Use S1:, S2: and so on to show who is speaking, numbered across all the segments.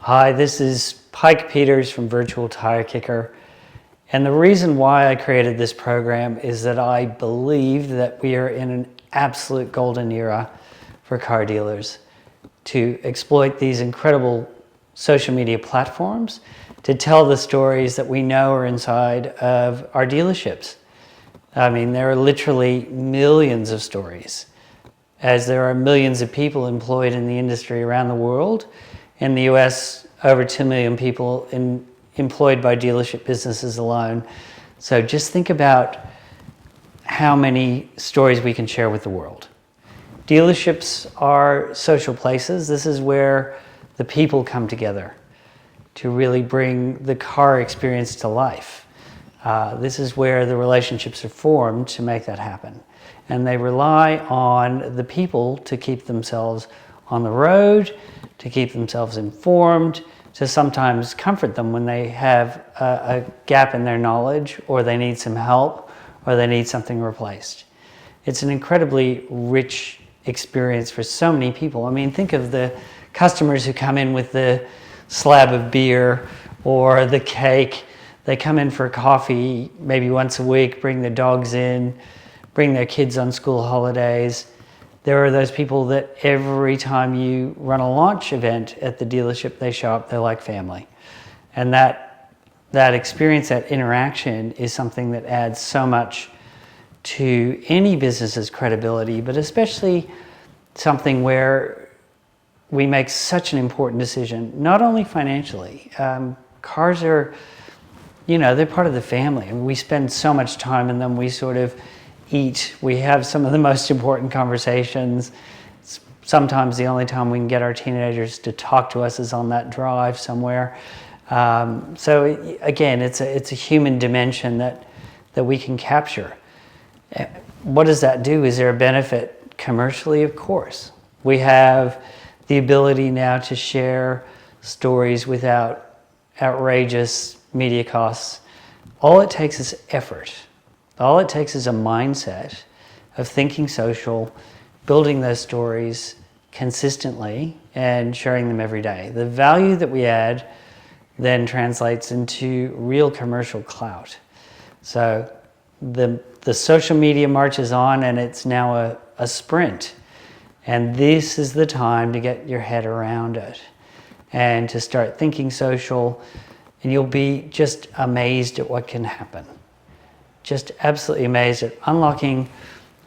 S1: Hi, this is Pike Peters from Virtual Tire Kicker. And the reason why I created this program is that I believe that we are in an absolute golden era for car dealers to exploit these incredible social media platforms to tell the stories that we know are inside of our dealerships. I mean, there are literally millions of stories, as there are millions of people employed in the industry around the world. In the US, over 2 million people employed by dealership businesses alone. So just think about how many stories we can share with the world. Dealerships are social places. This is where the people come together to really bring the car experience to life. This is where the relationships are formed to make that happen. And they rely on the people to keep themselves on the road, to keep themselves informed, to sometimes comfort them when they have a gap in their knowledge, or they need some help, or they need something replaced. It's an incredibly rich experience for so many people. I mean, think of the customers who come in with the slab of beer or the cake. They come in for coffee maybe once a week, bring the dogs in, bring their kids on school holidays. There are those people that every time you run a launch event at the dealership, they show up, they're like family. And that experience, that interaction is something that adds so much to any business's credibility, but especially something where we make such an important decision, not only financially. Cars are, they're part of the family. I mean, we spend so much time in them. We sort of eat. We have some of the most important conversations. It's sometimes the only time we can get our teenagers to talk to us is on that drive somewhere. So again, it's a human dimension that we can capture. What does that do? Is there a benefit commercially? Of course. We have the ability now to share stories without outrageous media costs. All it takes is effort. All it takes is a mindset of thinking social, building those stories consistently, and sharing them every day. The value that we add then translates into real commercial clout. So the social media march is on, and it's now a sprint. And this is the time to get your head around it and to start thinking social, and you'll be just amazed at what can happen. Just absolutely amazed at unlocking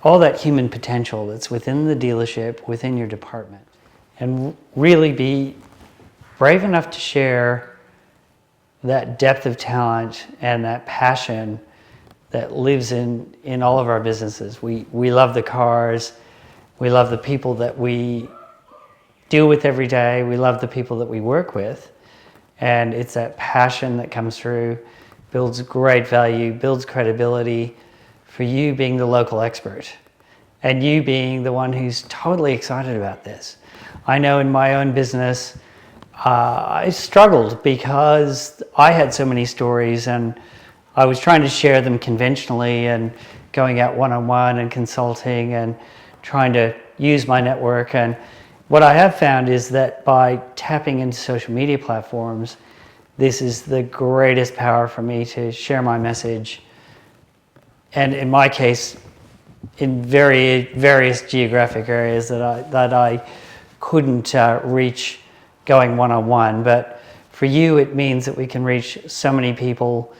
S1: all that human potential that's within the dealership, within your department, and really be brave enough to share that depth of talent and that passion that lives in all of our businesses. We love the cars, we love the people that we deal with every day, we love the people that we work with, and it's that passion that comes through, builds great value, builds credibility for you being the local expert and you being the one who's totally excited about this. I know in my own business, I struggled because I had so many stories and I was trying to share them conventionally and going out one-on-one and consulting and trying to use my network. And what I have found is that by tapping into social media platforms, this is the greatest power for me to share my message. And in my case, in various geographic areas that I couldn't reach going one-on-one. But for you, it means that we can reach so many people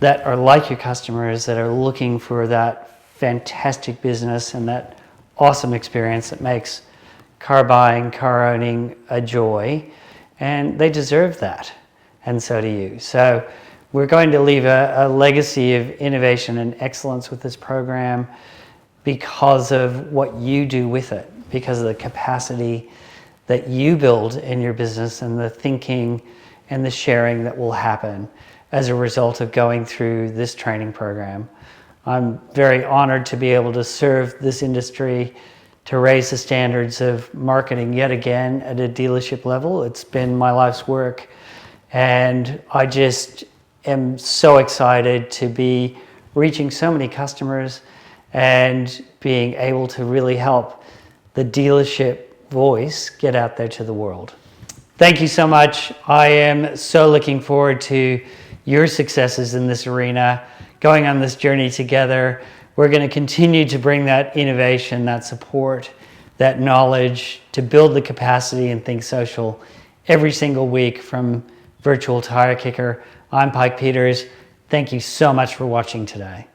S1: that are like your customers, that are looking for that fantastic business and that awesome experience that makes car buying, car owning a joy. And they deserve that. And so do you. So we're going to leave a legacy of innovation and excellence with this program because of what you do with it, because of the capacity that you build in your business and the thinking and the sharing that will happen as a result of going through this training program. I'm very honored to be able to serve this industry, to raise the standards of marketing yet again at a dealership level. It's been my life's work. And I just am so excited to be reaching so many customers and being able to really help the dealership voice get out there to the world. Thank you so much. I am so looking forward to your successes in this arena, going on this journey together. We're going to continue to bring that innovation, that support, that knowledge to build the capacity in Think Social every single week from Virtual Tire Kicker. I'm Pike Peters. Thank you so much for watching today.